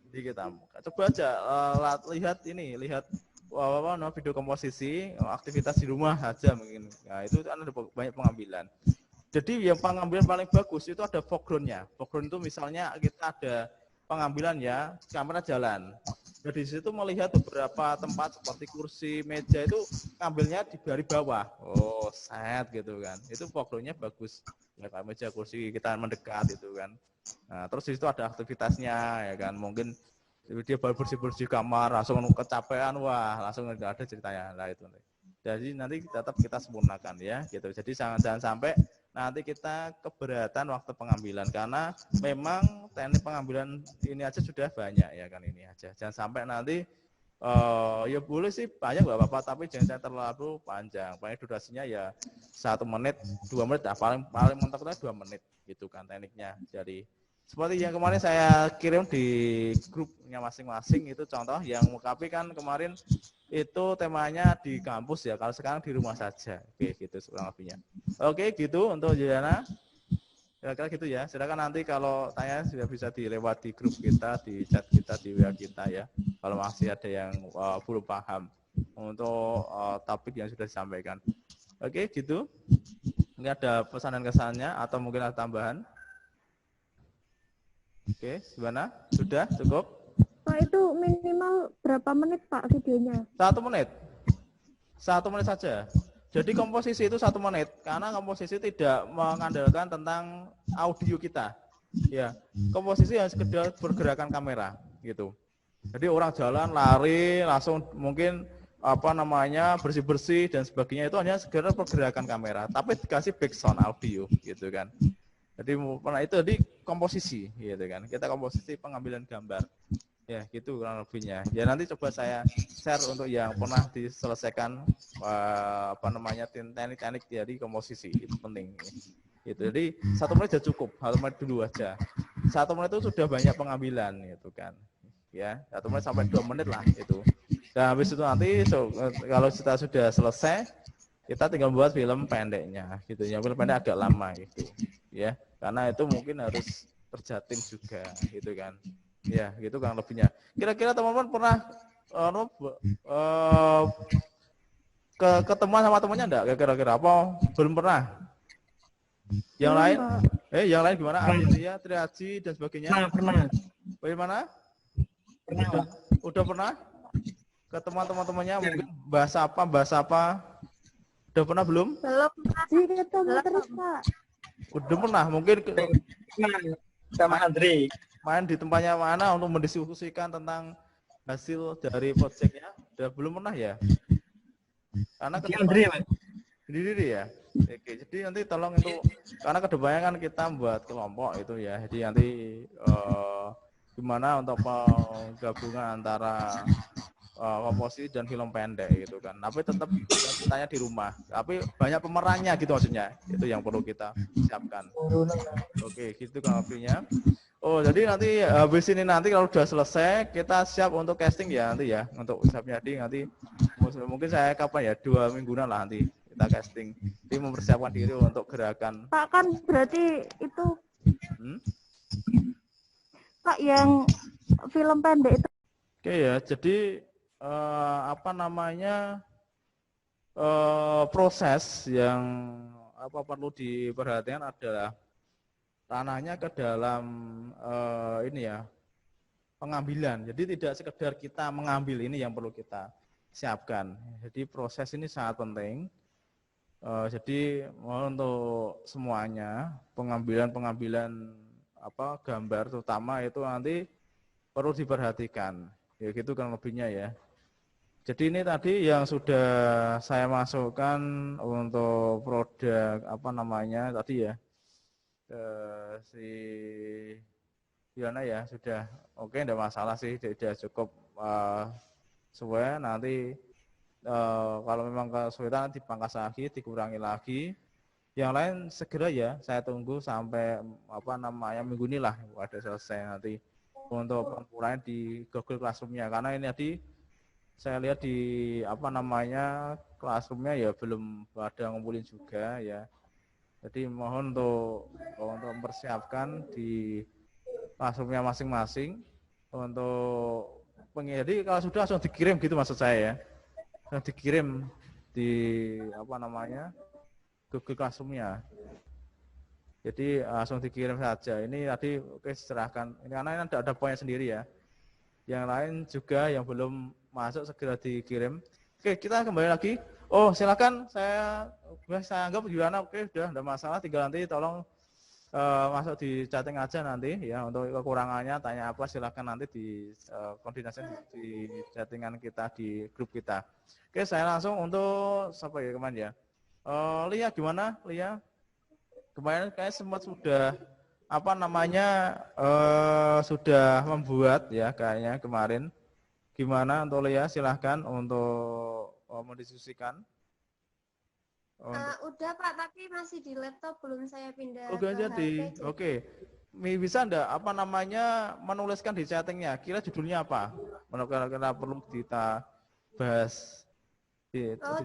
Jadi kita coba aja lihat video komposisi aktivitas di rumah aja mungkin. Nah, itu kan ada banyak pengambilan. Jadi yang pengambilan paling bagus itu ada foreground-nya. Foreground itu misalnya kita ada pengambilan ya, kamera jalan. Nah, di situ melihat beberapa tempat seperti kursi, meja itu ngambilnya dari bawah. Oh, set gitu kan. Itu foreground-nya bagus. Ya, meja, kursi kita mendekat itu kan. Nah, terus di situ ada aktivitasnya ya kan. Mungkin dia baru bersih-bersih kamar, langsung kecapean, wah langsung nggak ada ceritanya lah itu. Jadi nanti tetap kita sempurnakan ya gitu. Jadi jangan sampai nanti kita keberatan waktu pengambilan, karena memang teknik pengambilan ini aja sudah banyak ya kan, ini aja. Jangan sampai nanti ya boleh sih banyak nggak apa-apa, tapi jangan terlalu panjang. Paling durasinya ya 1 menit, 2 menit, paling mentok 2 menit gitu kan tekniknya. Jadi seperti yang kemarin saya kirim di grupnya masing-masing itu contoh yang Mukapi kan kemarin itu temanya di kampus ya, kalau sekarang di rumah saja. Oke, gitu kurang lebihnya. Oke, gitu untuk Juliana. Kira-kira gitu ya. Silakan nanti kalau tanya sudah bisa dilewat di grup kita, di chat kita, di WA kita ya. Kalau masih ada yang belum paham untuk topik yang sudah disampaikan. Oke, gitu. Ini ada pesan dan kesannya atau mungkin ada tambahan? Oke, gimana? Sudah cukup? Pak, itu minimal berapa menit Pak videonya? 1 menit. 1 menit saja. Jadi komposisi itu 1 menit, karena komposisi tidak mengandalkan tentang audio kita. Ya, komposisi yang sekedar pergerakan kamera gitu. Jadi orang jalan, lari, langsung mungkin bersih-bersih dan sebagainya, itu hanya sekedar pergerakan kamera, tapi dikasih background audio gitu kan. Jadi itu jadi komposisi gitu kan. Kita komposisi pengambilan gambar. Ya, gitu kurang lebihnya. Ya nanti coba saya share untuk yang pernah diselesaikan teknik-teknik dari komposisi, itu penting. Gitu. Jadi 1 menit sudah cukup, 1 menit dulu aja. 1 menit itu sudah banyak pengambilan gitu kan. Ya, 1 menit sampai 2 menit lah itu. Dan habis itu nanti kalau kita sudah selesai, kita tinggal buat film pendeknya gitu ya. Film pendek agak lama gitu. Ya, karena itu mungkin harus terjatim juga gitu kan. Ya, gitu kan lebihnya. Kira-kira teman-teman pernah ketemuan sama temannya enggak? Kira-kira apa belum pernah? Yang lain? Yang lain gimana? Amelia, Triaji dan sebagainya? Pernah. Bagaimana? Pernah. Udah pernah? Ketemu teman-temannya mungkin bahasa apa? Udah pernah belum? Belum ketemu terus Pak. Udah pernah, mungkin sama Andri. Main di tempatnya mana untuk mendiskusikan tentang hasil dari proyeknya? Udah belum pernah ya? Karena Andri ya, Pak. Sendiri ya. Oke, jadi nanti tolong itu, karena kedepannya kan kita buat kelompok itu ya. Jadi nanti gimana untuk penggabungan antara komposisi dan film pendek gitu kan. Tapi tetap ceritanya di rumah. Tapi banyak pemerannya gitu maksudnya. Itu yang perlu kita siapkan. Oke, gitu Kang Alfinya. Oh, jadi nanti habis ini nanti kalau sudah selesai kita siap untuk casting ya nanti ya. Untuk siapnya nanti mungkin saya kapan ya 2 mingguan lah nanti kita casting. Jadi mempersiapkan diri untuk gerakan. Pak kan berarti itu Pak yang film pendek itu. Oke ya, jadi apa namanya proses yang apa perlu diperhatikan adalah ranahnya ke dalam ini ya pengambilan. Jadi tidak sekedar kita mengambil, ini yang perlu kita siapkan. Jadi proses ini sangat penting. Jadi untuk semuanya pengambilan apa gambar terutama itu nanti perlu diperhatikan. Ya gitu kan lebihnya ya. Jadi ini tadi yang sudah saya masukkan untuk produk apa namanya tadi ya. Si Diana ya sudah oke, enggak masalah sih, sudah cukup sesuai. Nanti kalau memang kesulitan dipangkas lagi, dikurangi lagi. Yang lain segera ya, saya tunggu sampai apa namanya minggu ini lah ada selesai nanti untuk pengurangan di Google Classroom-nya, karena ini tadi saya lihat di apa namanya Classroom-nya ya belum ada ngumpulin juga ya. Jadi mohon untuk mempersiapkan di Classroom-nya masing-masing untuk jadi kalau sudah langsung dikirim gitu maksud saya ya. Langsung dikirim di apa namanya Google Classroom-nya. Jadi langsung dikirim saja. Ini tadi oke serahkan. Ini karena ini ada poinnya sendiri ya. Yang lain juga yang belum masuk segera dikirim. Oke, kita kembali lagi. Oh, silakan saya anggap gimana? Oke, sudah enggak masalah, tinggal nanti tolong masuk di chatting aja nanti ya, untuk kekurangannya tanya apa silakan nanti di koordinasi di chattingan kita di grup kita. Oke, saya langsung untuk siapa ya kemarin ya? Lia gimana? Lia? Kemarin kayak sempat sudah apa namanya sudah membuat ya kayaknya kemarin. Gimana untuk Lia? Silahkan untuk mendiskusikan. Udah Pak, tapi masih di laptop, belum saya pindah Oke, ke jadi HP. oke. Bisa enggak apa namanya menuliskan di chattingnya? Kira judulnya apa? Kira-kira perlu kita bahas.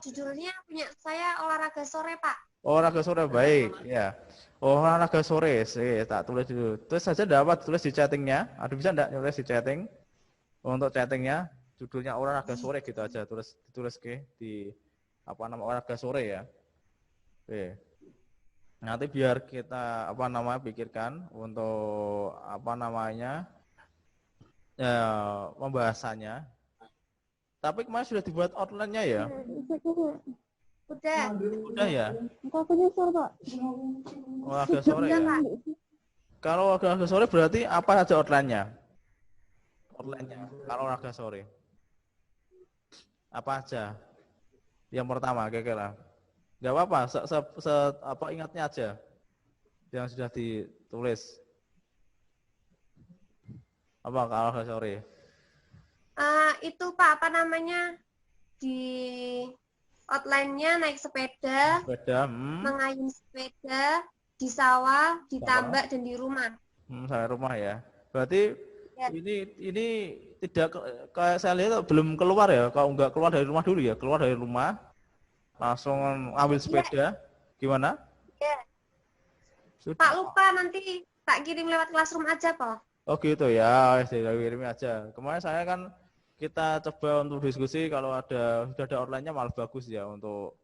Judulnya punya saya olahraga sore Pak. Olahraga sore baik, ya. Olahraga sore, tak tulis dulu. Terus saja dapat tulis di chattingnya. Ada bisa enggak tulis di chatting? Untuk chattingnya judulnya olahraga sore gitu aja, ditulis ke di apa nama olahraga sore ya. Oke. Nanti biar kita apa namanya pikirkan untuk apa namanya pembahasannya. Tapi kemarin sudah dibuat outline-nya ya? Udah. Udah ya? Aku nyesel Pak. Olahraga sore ya? Kalau olahraga sore berarti apa saja outline-nya? Outline-nya kalau olahraga sore. Apa aja? Yang pertama kira-kira. Enggak apa-apa, apa ingatnya aja yang sudah ditulis. Apa kalau olahraga sore? Itu Pak, apa namanya, di outline-nya naik sepeda, mengayun sepeda, di sawah, di tambak, dan di rumah. Saya rumah ya. Berarti ya. Ini tidak kayak saya lihat belum keluar ya. Kalau nggak keluar dari rumah dulu ya, keluar dari rumah langsung ambil sepeda. Gimana? Ya. Pak lupa, nanti tak kirim lewat Classroom aja Pak. Oh gitu ya, saya kirim aja. Kemarin saya kan kita coba untuk diskusi, kalau sudah ada outline-nya malah bagus ya untuk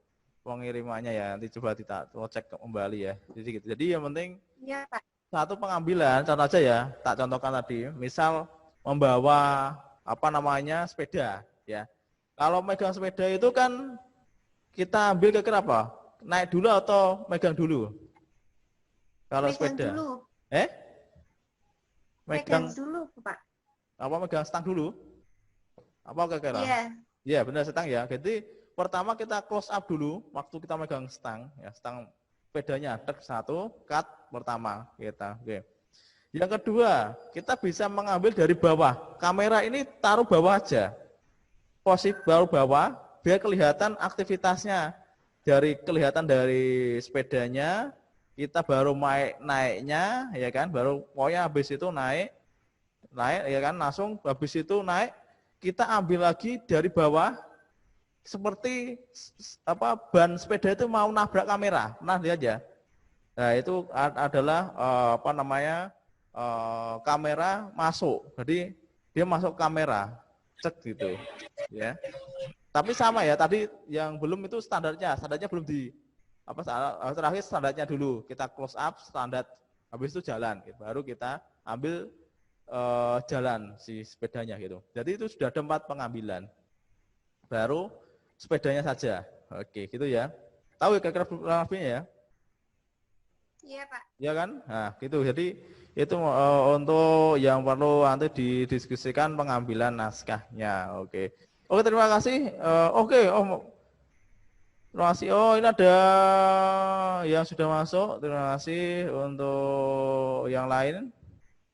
pengirimannya ya. Nanti coba kita cek kembali ya. Jadi gitu. Jadi yang penting ya, Pak. Satu pengambilan, contoh aja ya, tak contohkan tadi. Misal membawa apa namanya sepeda ya. Kalau megang sepeda itu kan kita ambil kira-kira apa? Naik dulu atau megang dulu? Kalau megang sepeda. Dulu. Megang dulu, Pak. Apa megang stang dulu? Apa kira-kira? Iya. Iya, benar stang ya. Jadi pertama kita close up dulu waktu kita megang stang ya, stang sepedanya tek satu, cut pertama kita. Oke. Yang kedua, kita bisa mengambil dari bawah. Kamera ini taruh bawah aja. Posisi baru bawah, biar kelihatan aktivitasnya. Kelihatan dari sepedanya, kita baru naiknya, ya kan? Baru pokoknya habis itu naik, ya kan? Langsung habis itu naik, kita ambil lagi dari bawah, seperti ban sepeda itu mau nabrak kamera. Nah, lihat ya. Nah, itu adalah kamera masuk. Jadi dia masuk kamera, cek gitu, ya. Tapi sama ya, tadi yang belum itu standarnya belum terakhir standarnya dulu. Kita close up standar, habis itu jalan, baru kita ambil jalan si sepedanya gitu. Jadi itu sudah ada 4 pengambilan. Baru sepedanya saja. Oke, gitu ya. Tahu ya kira-kira lebihnya ya? Iya, Pak. Ya kan? Nah, gitu. Jadi itu untuk yang perlu nanti didiskusikan pengambilan naskahnya. Oke. Oke, terima kasih. Terima kasih. Oh, ini ada yang sudah masuk. Terima kasih untuk yang lain.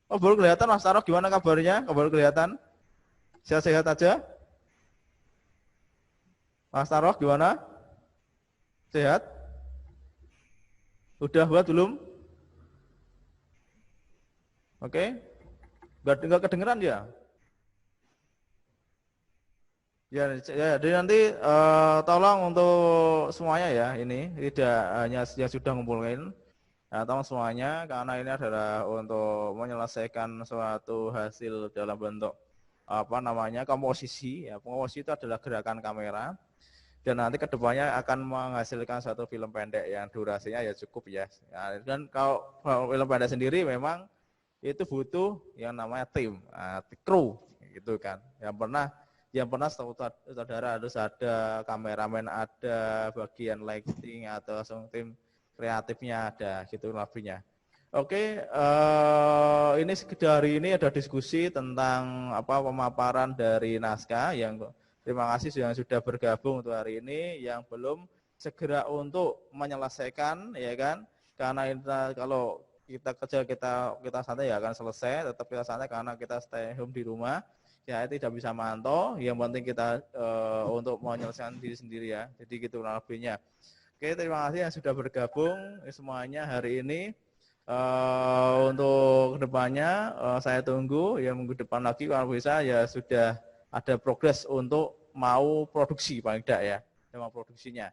Oh, baru kelihatan Mas Taroh, gimana kabarnya? Baru kelihatan? Sehat-sehat aja? Mas Taroh gimana? Sehat? Udah buat belum? Oke. Enggak kedengeran ya? Ya, jadi nanti tolong untuk semuanya ya, ini tidak hanya yang sudah ngumpulin, tolong semuanya, karena ini adalah untuk menyelesaikan suatu hasil dalam bentuk komposisi. Ya, komposisi itu adalah gerakan kamera, dan nanti kedepannya akan menghasilkan suatu film pendek yang durasinya ya cukup ya. Dan kalau film pendek sendiri memang itu butuh yang namanya tim, kru, gitu kan. Yang pernah saudara harus ada kameramen, ada bagian lighting atau langsung tim kreatifnya ada, gitu lebihnya. Oke, ini sekedar ini ada diskusi tentang pemaparan dari naskah. Yang terima kasih yang sudah bergabung untuk hari ini, yang belum segera untuk menyelesaikan, ya kan? Karena kalau kita kerja kita santai ya akan selesai, tetap kita santai karena kita stay home di rumah. Ya, tidak bisa mantau, yang penting kita untuk menyelesaikan diri sendiri ya. Jadi gitu lebihnya. Oke, terima kasih yang sudah bergabung semuanya hari ini. Untuk kedepannya saya tunggu ya, minggu depan lagi kalau bisa ya sudah ada progres untuk mau produksi paling tidak ya, mau produksinya.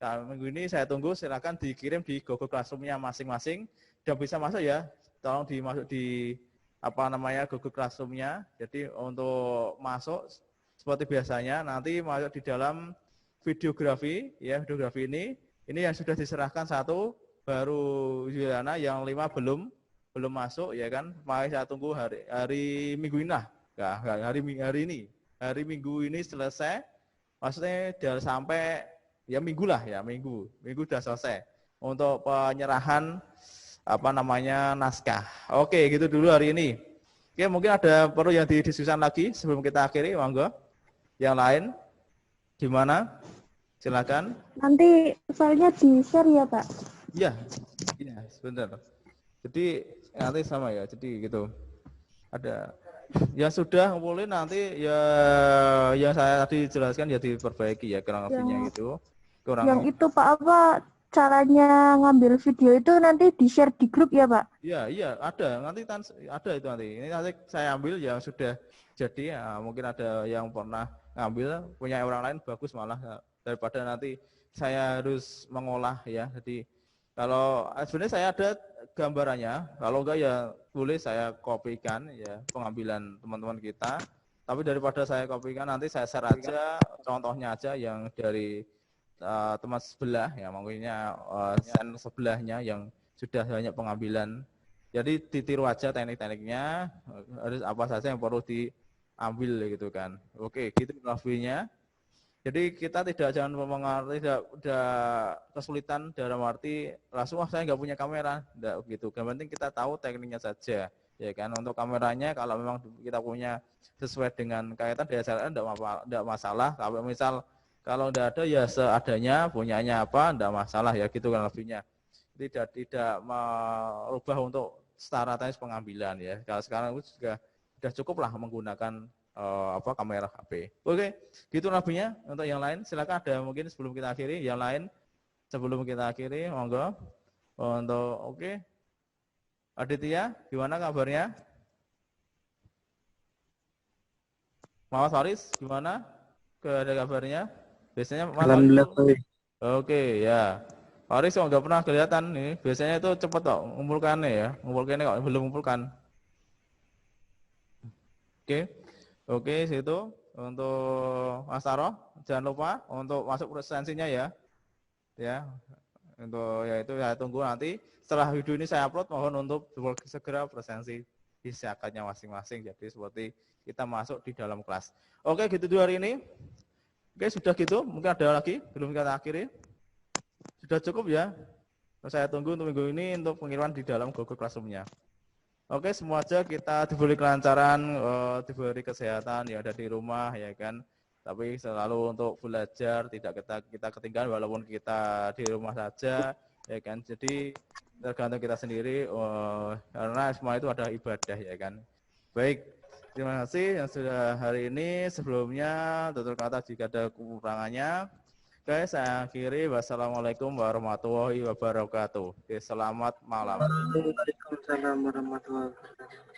Nah, minggu ini saya tunggu, silakan dikirim di Google Classroom-nya masing-masing. Dan bisa masuk ya, tolong dimasuk di Google Classroom-nya. Jadi untuk masuk seperti biasanya nanti masuk di dalam videografi ya, videografi ini yang sudah diserahkan 1, baru Juliana, yang 5 belum masuk ya kan. Mari saya tunggu hari Minggu ini lah. Hari Minggu ini selesai. Maksudnya sudah sampai ya Minggu lah ya, Minggu sudah selesai untuk penyerahan naskah. Oke, gitu dulu hari ini. Oke, mungkin ada perlu yang didiskusikan lagi sebelum kita akhiri, monggo. Yang lain gimana? Silakan. Nanti filenya di-share ya, Pak? Iya, sebentar. Jadi nanti sama ya, jadi gitu. Ada yang sudah ngumpulin nanti ya, yang saya tadi jelaskan ya diperbaiki ya kurang lebihnya gitu. Yang itu Pak, caranya ngambil video itu nanti di-share di grup ya, Pak? Iya, ada. Nanti ada itu nanti. Ini nanti saya ambil yang sudah jadi, ya, mungkin ada yang pernah ngambil, punya orang lain bagus malah, daripada nanti saya harus mengolah ya. Jadi kalau sebenarnya saya ada gambarannya, kalau enggak ya boleh saya kopikan ya pengambilan teman-teman kita. Tapi daripada saya kopikan, nanti saya share aja contohnya aja yang dari teman sebelah ya, makanya sen sebelahnya yang sudah banyak pengambilan. Jadi ditiru aja teknik-tekniknya, harus apa saja yang perlu diambil gitu kan. Oke, gitu lebihnya. Jadi kita jangan tidak kesulitan dalam arti langsung saya nggak punya kamera, enggak begitu. Yang penting kita tahu tekniknya saja, ya kan. Untuk kameranya kalau memang kita punya sesuai dengan kaitan DSLR enggak masalah. Kalau enggak ada ya seadanya, punyanya apa enggak masalah ya, gitu kan lebihnya. Tidak merubah untuk setara teknis pengambilan ya. Kalau sekarang itu juga sudah cukup lah menggunakan kamera HP. Oke, gitu lebihnya. Untuk yang lain silakan, ada mungkin sebelum kita akhiri, yang lain sebelum kita akhiri, monggo. Untuk oke. Aditya, gimana kabarnya? Muhammad Faris, gimana? Ada kabarnya? Biasanya Mas Alhamdulillah baik. Oke, ya. Faris kok nggak pernah kelihatan nih. Biasanya itu cepet kok ngumpulkannya ya. Ngumpulkannya kok belum ngumpulkan. Oke. Oke, situ untuk Mas Taro, jangan lupa untuk masuk presensinya ya. Ya. Untuk ya itu ya tunggu nanti setelah video ini saya upload, mohon untuk segera presensi disiapkannya masing-masing. Jadi seperti kita masuk di dalam kelas. Oke, gitu dulu hari ini. Oke, sudah gitu. Mungkin ada lagi belum kita akhiri. Sudah cukup ya. Saya tunggu untuk minggu ini untuk pengiriman di dalam Google Classroom-nya. Oke, semua aja kita diberi kelancaran, diberi kesehatan ya ada di rumah ya kan. Tapi selalu untuk belajar tidak kita ketinggalan walaupun kita di rumah saja ya kan. Jadi tergantung kita sendiri karena semua itu ada ibadah ya kan. Baik, terima kasih yang sudah hari ini. Sebelumnya tutur kata jika ada kekurangannya. Oke, saya akhiri. Wassalamualaikum warahmatullahi wabarakatuh. Oke, selamat malam. Waalaikumsalam warahmatullahi wabarakatuh.